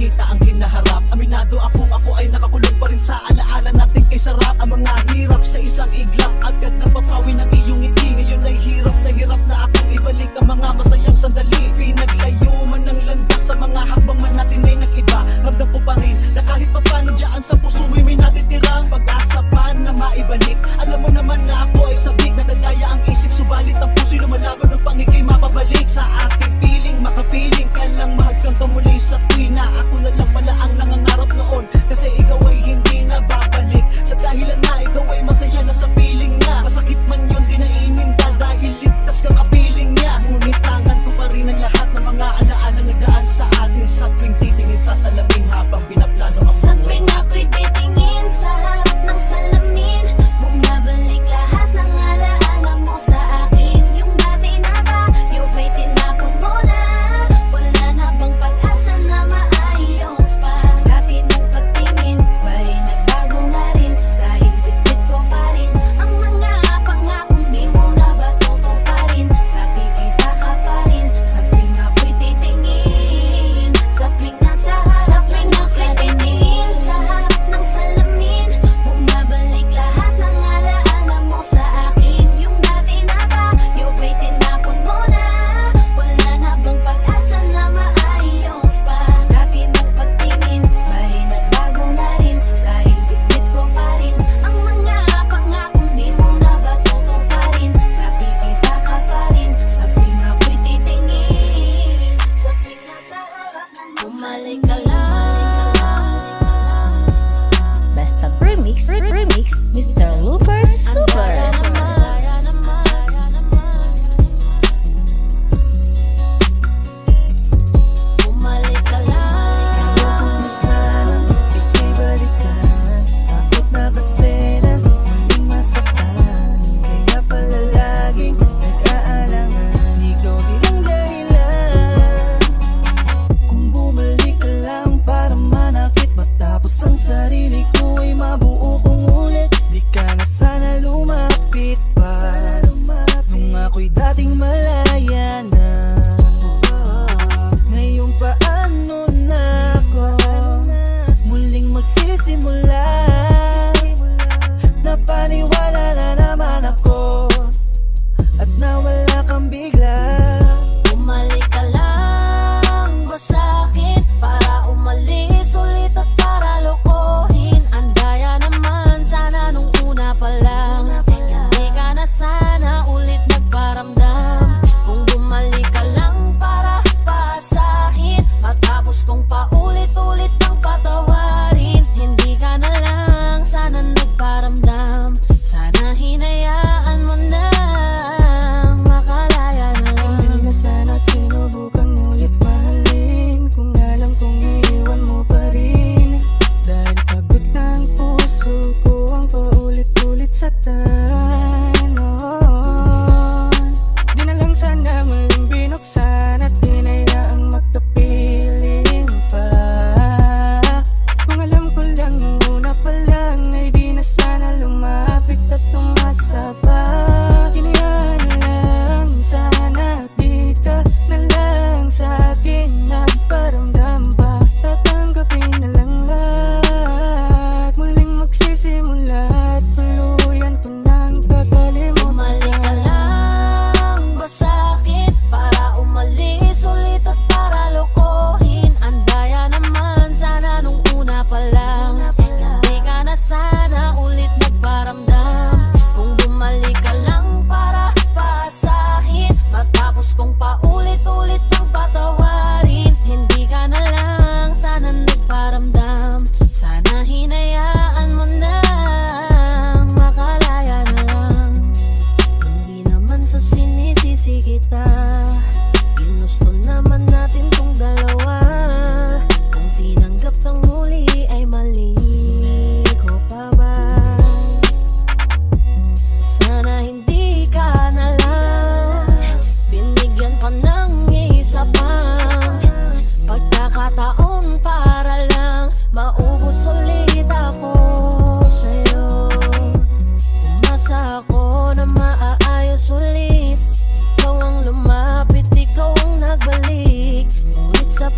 makita ang hinaharap. Aminado akong ako ay nakakulong pa rin sa alaala natin kay sarap. Ang mga hirap sa isang iglap, agad na papawi ng iyong ngiti. Ngayon ay hirap na akong ibalik ang mga masayang sandali. Pinaglayo man ng landas sa mga hakbang man natin ay nag-iba. Ramdam ko pa rin na kahit papano dyan sa puso may natitirang pag-asa pa na maibalik. Alam mo naman na ako ay sabik, nadadaya ang isip, subalit ang puso'y lumalaban ng pangikay mapabalik sa ating piling. Makapiling ka lang mahagkang ka muli sa tuwina. Ako na lang pala ang nangangarap noon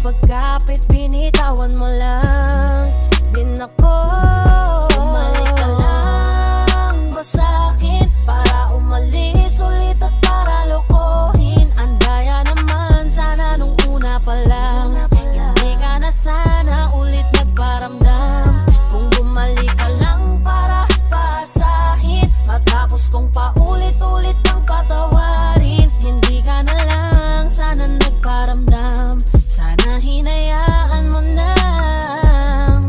pagkapit, binitawan mo lang din ako. Bumalik ka lang ba sa'kin para umalis ulit at para lokohin? Andaya naman sana nung una pa lang, hindi ka na sana ulit nagparamdam. Kung bumalik ka lang para pasahin, matapos kong paulit-ulit ang patawarin, hindi ka na lang sana nagparamdam. Sana hinayaan mo na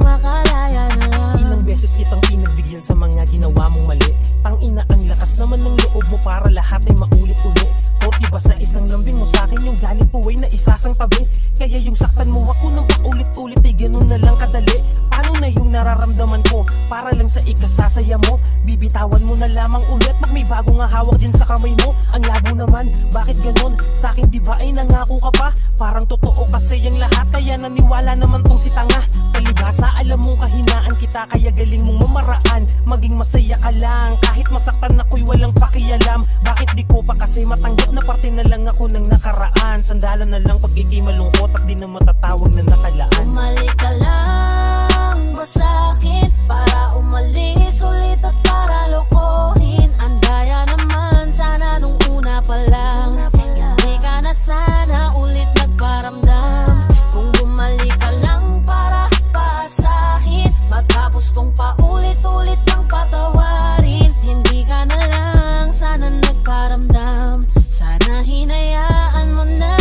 makalaya na lang. Ilang beses kitang pinagbigyan sa mga ginawa mong mali. Tangina, ang lakas naman ng loob mo para lahat ay maulit-ulit. O iba sa isang lambing mo sa'kin yung galing po ay naisasang tabi. Kaya yung saktan mo ako ng paulit-ulit ay ganun na lang kadali. Paano na yung nararamdaman ko para lang sa ikasasaya mo? Bibitawan mo na lamang ulit pag may bago nga hawak dyan sa kamay mo. Ang labo naman, bakit ganun? Sa'kin diba ay nangako ka pa? Parang totoo kasi yung lahat, kaya naniwala naman tong si tanga. Palibhasa, alam mong kahinaan kita, kaya galing mong mamaraan. Maging masaya ka lang, kahit masaktan ako'y walang pakialam. Bakit di ko pa kasi matanggap na parte na lang ako ng nakaraan? Sandalan na lang pag ikay malungkot at di na matatawag na nakalaan. Bumalik ka lang ba sa'kin para umalis ulit at para lokohin? Andaya naman sana nung una pa lang, hindi ka na sana ulit nagparamdam. Kung bumalik ka lang para pasahin, matapos kong paulit-ulit ang patawarin, hindi ka na lang sana nagparamdam. Sana hinayaan mo na.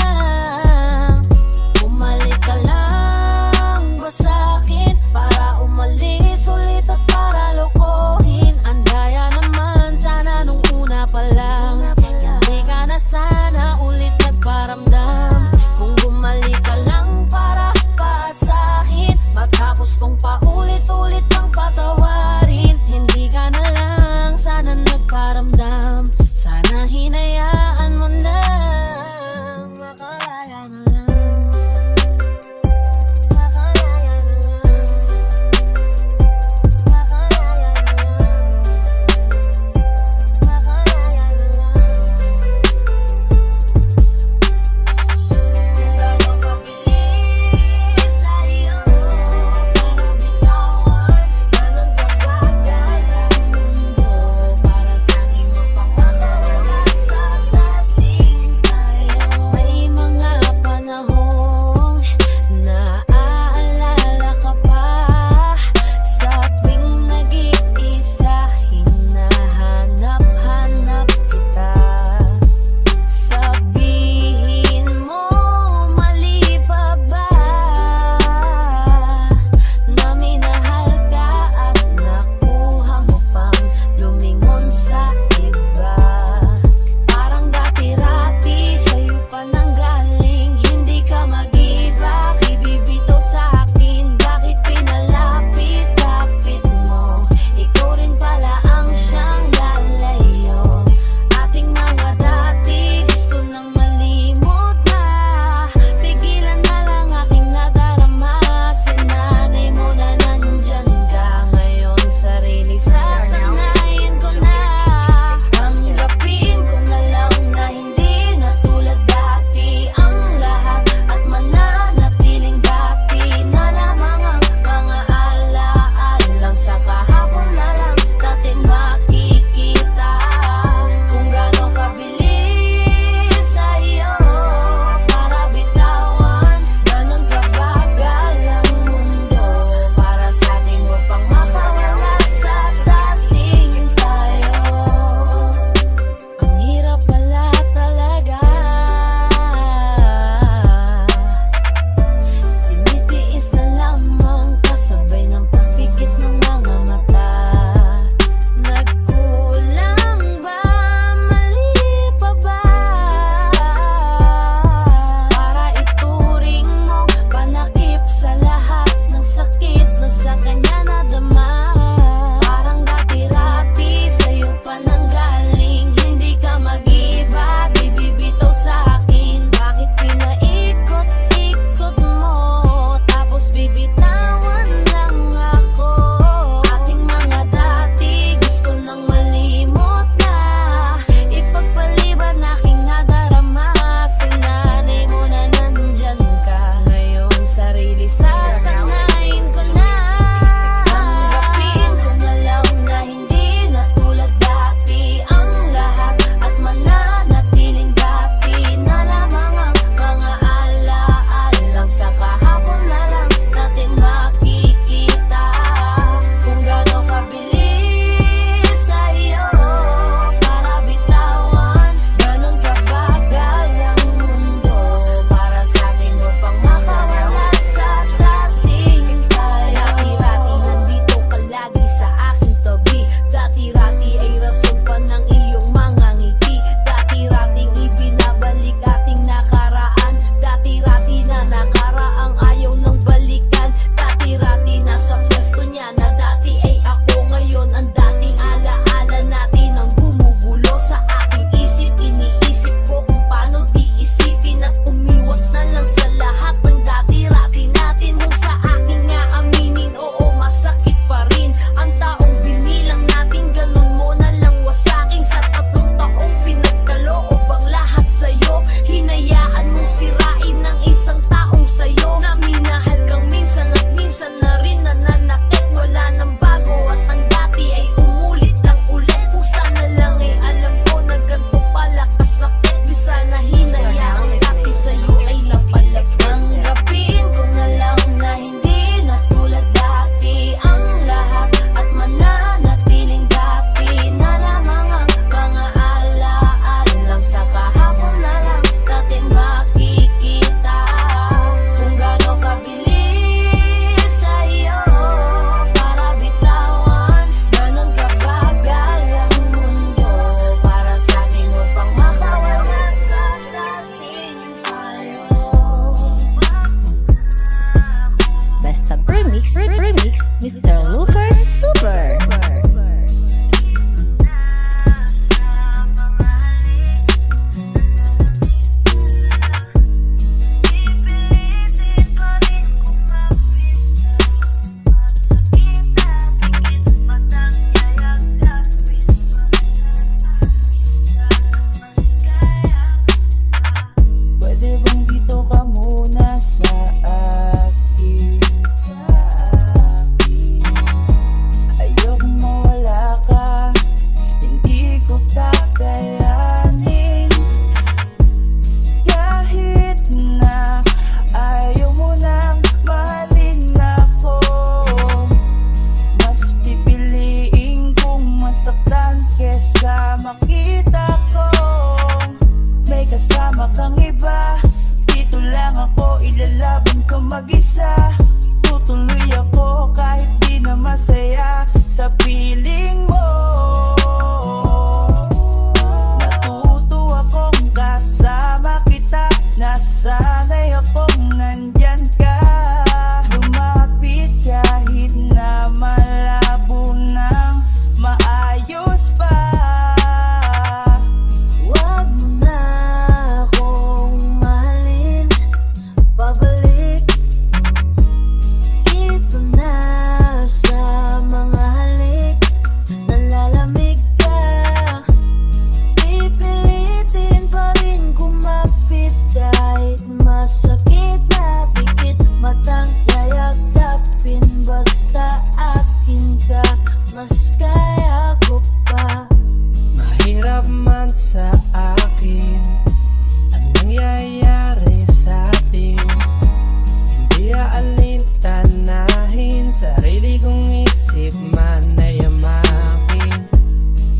Bumalik ka lang ba sa'kin para umalis ulit at para lokohin? Andaya isip man ay amakin.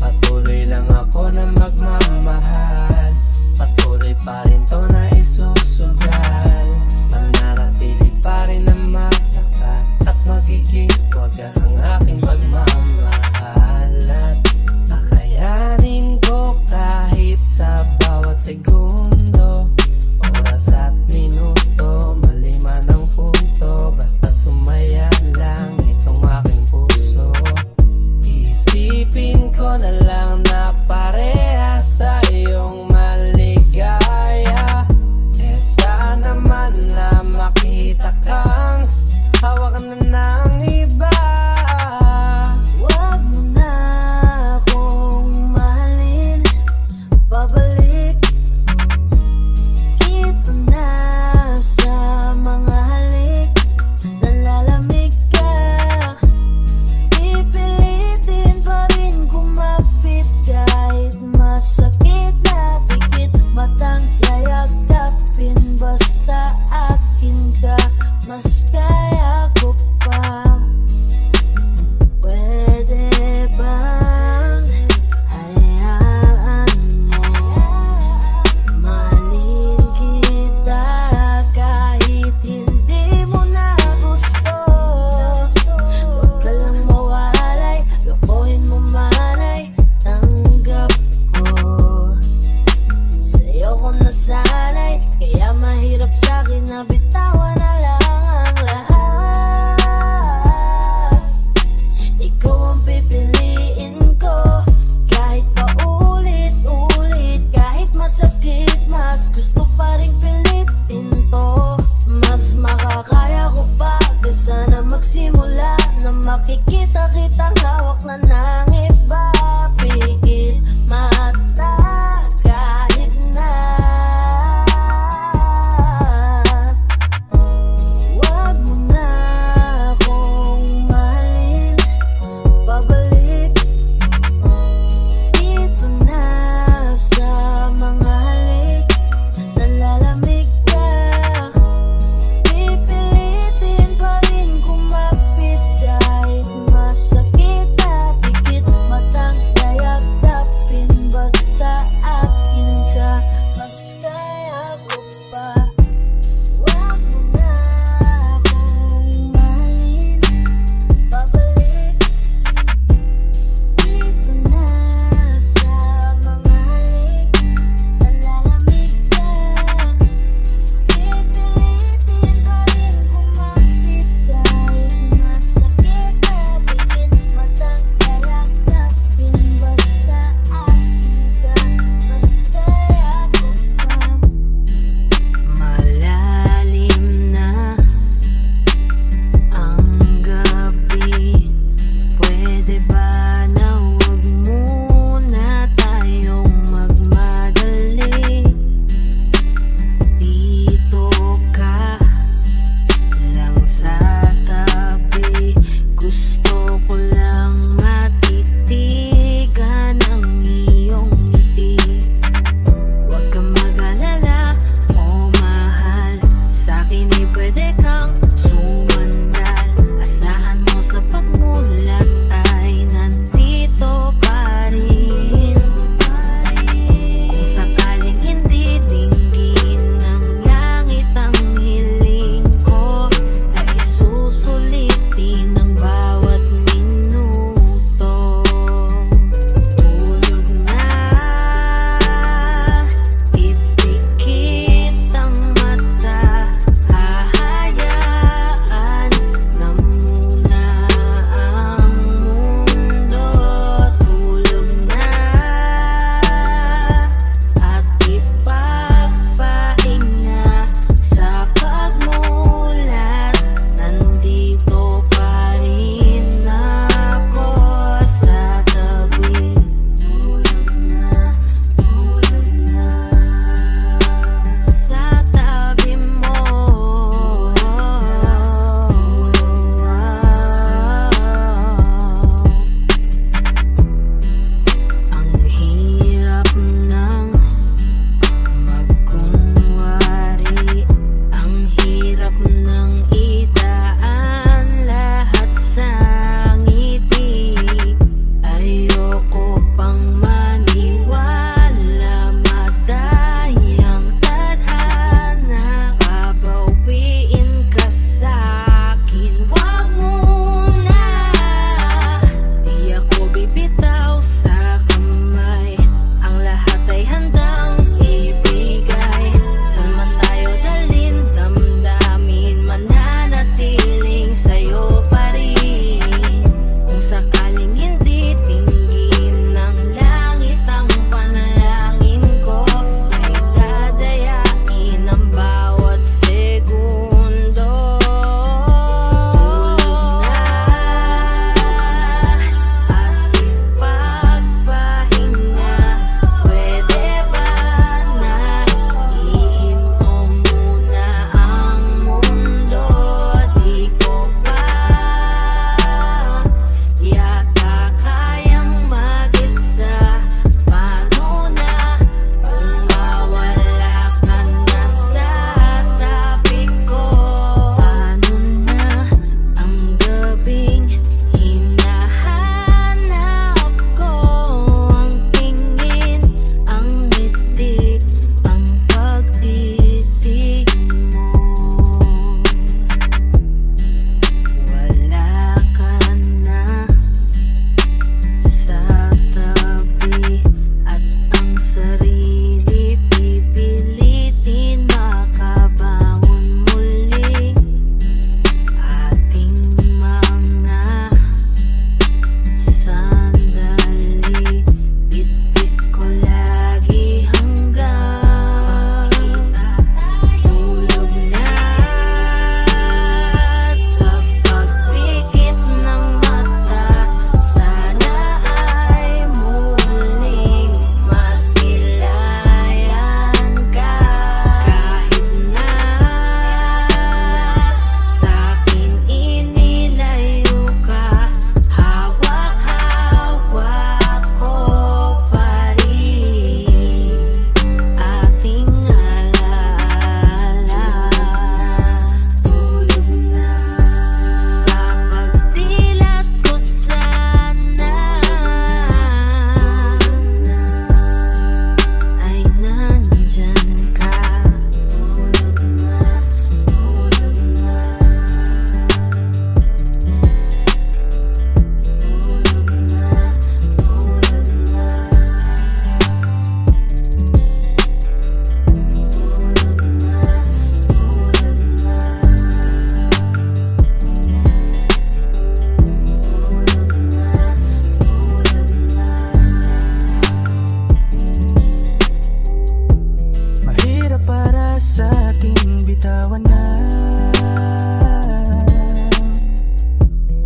Patuloy lang ako na magmamahal, patuloy pa rin to na isusugal. Mananatili pa rin na malakas at magiging wagas ang aking pagmamahal. At kakayanin ko kahit sa bawat segundo, oras at minuto, malima ng punto, basta't sumaya lang itong aking puso. Isipin ko na lang na parehas tayong maligaya. Eh sana man na makita kang hawak na ng iba. Wag mo na akong mahalin, babalik kita na sa mga halik. Nalalamig ka, pipilitin pa rin kumapit kahit masakit na pikit. Matang yayagapin basta akin ka, mas kaya ko pa. Pwede bang hayaan mo mahalin kita kahit hindi mo na gusto? Huwag ka lang mawalay, lokohin mo man ay tanggap ko. Sa'yo ko nasanay, kaya mahirap sa'kin na bitawan na lang ang lahat. Ikaw ang pipiliin ko, kahit pa ulit-ulit, kahit masakit, mas gusto pa rin pilitin to. Mas makakaya ko pa kaysa na magsimula na makikita kitang hawak na ng iba. Pigil mata kahit na wag mo na akong mahalin, babalik dito na sa mga halik. Nalalamig ka, pipilitin pa rin kumapit kahit masakit na pikit. Matang yayagapin basta akin ka, mas kaya ko pa. Wag mo na akong mahalin, babalik dito na sa mga halik. Nalalamig ka, pipilitin pa rin kumapit kahit masakit na pikit. Matang yayagapin basta akin ka, mas kaya ko pa. Malalim na ang gabi, pwede ba na huwag muna tayong magmadali? Dito ka lang sa tabi, gusto ko lang matitigan ang iyong ngiti. Huwag kang mag-alala, oh mahal, sa'kin ay pwede kang sumandal. Asahan mo sa pagmulat ay nandito pa rin. Kung sakaling hindi dinggin ng langit ang hiling ko, ay susulitin ang bawat minuto. Tulog na, ipikit ang mata, hahayaan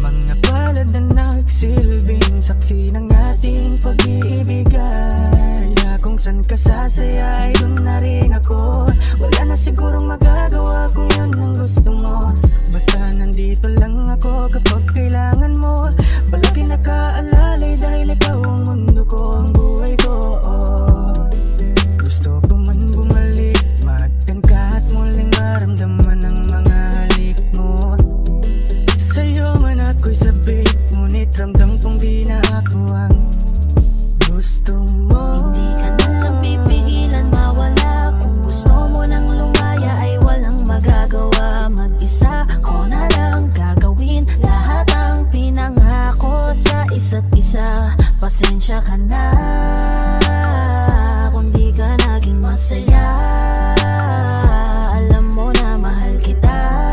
Mga palad na nagsilbing saksi ng ating pag-iibigay. Kung saan ka sasaya ay dun na rin ako. Wala na sigurong magagawa kung yun ang gusto mo. Basta nandito lang ako kapag kailangan mo. Palagi nakaalalay dahil ikaw ang mundo ko, ang buhay ko. Gusto ko man bumalik, magtangka at muling maramdaman ang mga halik mo. Sa'yo man ako'y sabik, ngunit ramdam kong di na ako ang gusto mo. Hindi ka na lang pipigilan mawala. Kung gusto mo nang lumaya ay walang magagawa. Mag-isa ko na lang gagawin lahat ang pinangako sa isa't isa. Pasensya ka na kung di ka naging masaya. Alam mo na mahal kita.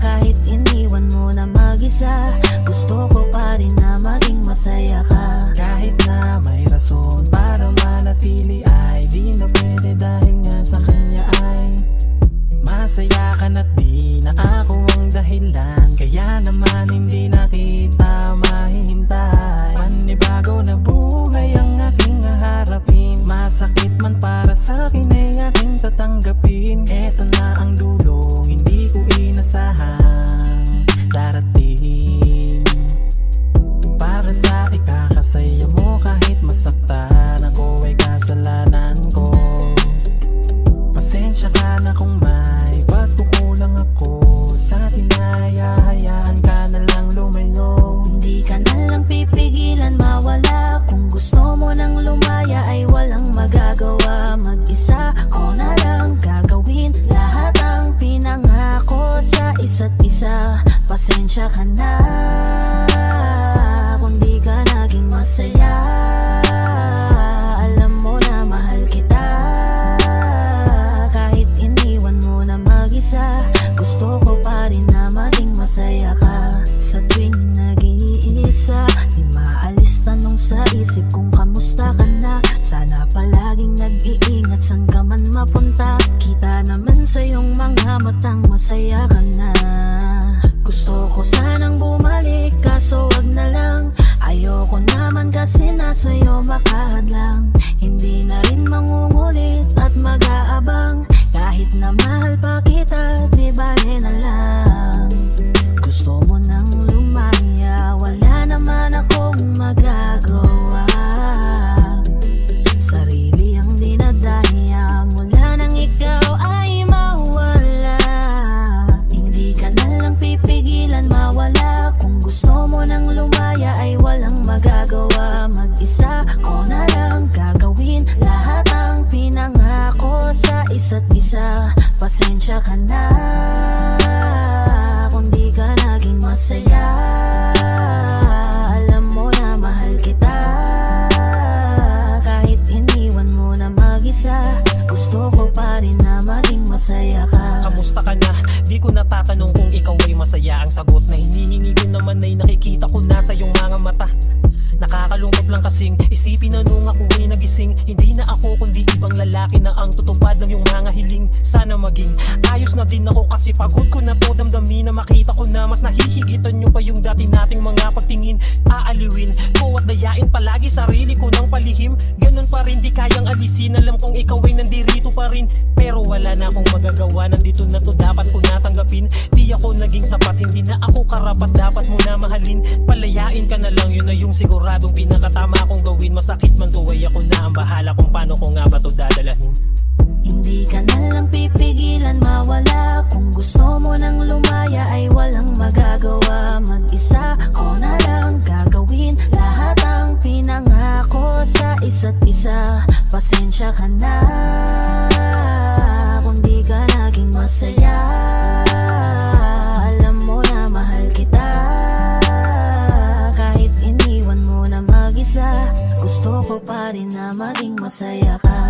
Kahit iniwan mo na mag-isa, gusto ko pa rin na maging masaya ka. Kahit na may rason para manatili ay di na pwede dahil nga sa kanya ay masaya ka na't di na ako ang dahilan. Kaya naman hindi na kita mahihintay. Panibago na buhay ang aking haharapin. Masakit man para sa akin ay aking tatanggapin. Eto na ang dulo, hindi ko inasahang darating. Para sa ikakasaya mo kahit masaktan ako ay kasalanan ko. Pasensya ka na kung may pagkukulang ako sa tinayahayaan ka na lang lumayo. Hindi ka na lang pipigilan mawala. Kung gusto mo nang lumaya ay walang magagawa. Mag-isa ko na lang gagawin lahat ang pinangako sa isa't isa. Pasensya ka na kung di ka naging masaya. Alam mo na mahal kita. Kahit iniwan mo na mag-isa, gusto ko pa rin na maging masaya ka. Sa tuwing nag-iisa, di maalis tanong sa isip kung kamusta ka na. Sana palaging nag-iingat san ka man mapunta. Kita naman sa iyong mga matang masaya ka na. Gusto ko sanang bumalik kaso wag na lang. Ayoko naman kasi nasa'yo makahadlang. Hindi na rin mangungulit at mag-aabang. Kahit na mahal pa kita, di bale na lang. Gusto mo nang lumaya, wala naman akong magagawa. Sarili ang dinadaya, mula nang ikaw ay mawala. Hindi ka na lang pipigilan mawala. Kung gusto mo nang lumaya ay walang magagawa. Mag-isa ko na lang gagawin lahat ang pinangako sa isa't isa. Pasensya ka na kung di ka naging masaya. Alam mo na mahal kita. Kahit iniwan mo na mag-isa, gusto ko pa rin na maging masaya ka. Kamusta ka na? Di ko natatanong kung ikaw ay masaya. Ang sagot na hinihingi ko naman ay nakikita ko na sa iyong mga mata. Nakakalungkot lang kasing isipin na nung ako ay nagising, hindi na ako kundi ibang lalaki na ang tutupad ng iyong mga hiling. Sana maging ayos na din ako kasi pagod ko na to damdamin na makita ko na mas nahihigitan nyo pa yung dati nating mga pagtingin. Aaliwin ko at dayain palagi sarili ko ng palihim. Ganun pa rin di kayang alisin. Alam kong ikaw ay nandirito pa rin, pero wala na akong magagawa. Nandito na to, dapat ko natanggapin. Di ako naging sapat, hindi na ako karapat, dapat mo na mahalin. Palayain ka na lang, yun na yung siguradong pinakatama kong gawin. Masakit man to ay ako na ang bahala kung paano ko nga ba to dadalahin. Hindi ka na lang pipigilan mawala. Kung gusto mo nang lumaya ay walang magagawa. Mag-isa ko na lang gagawin lahat ang pinangako sa isa't isa. Pasensya ka na kung di ka naging masaya. Alam mo na mahal kita. Kahit iniwan mo na mag-isa, gusto ko pa rin na maging masaya ka.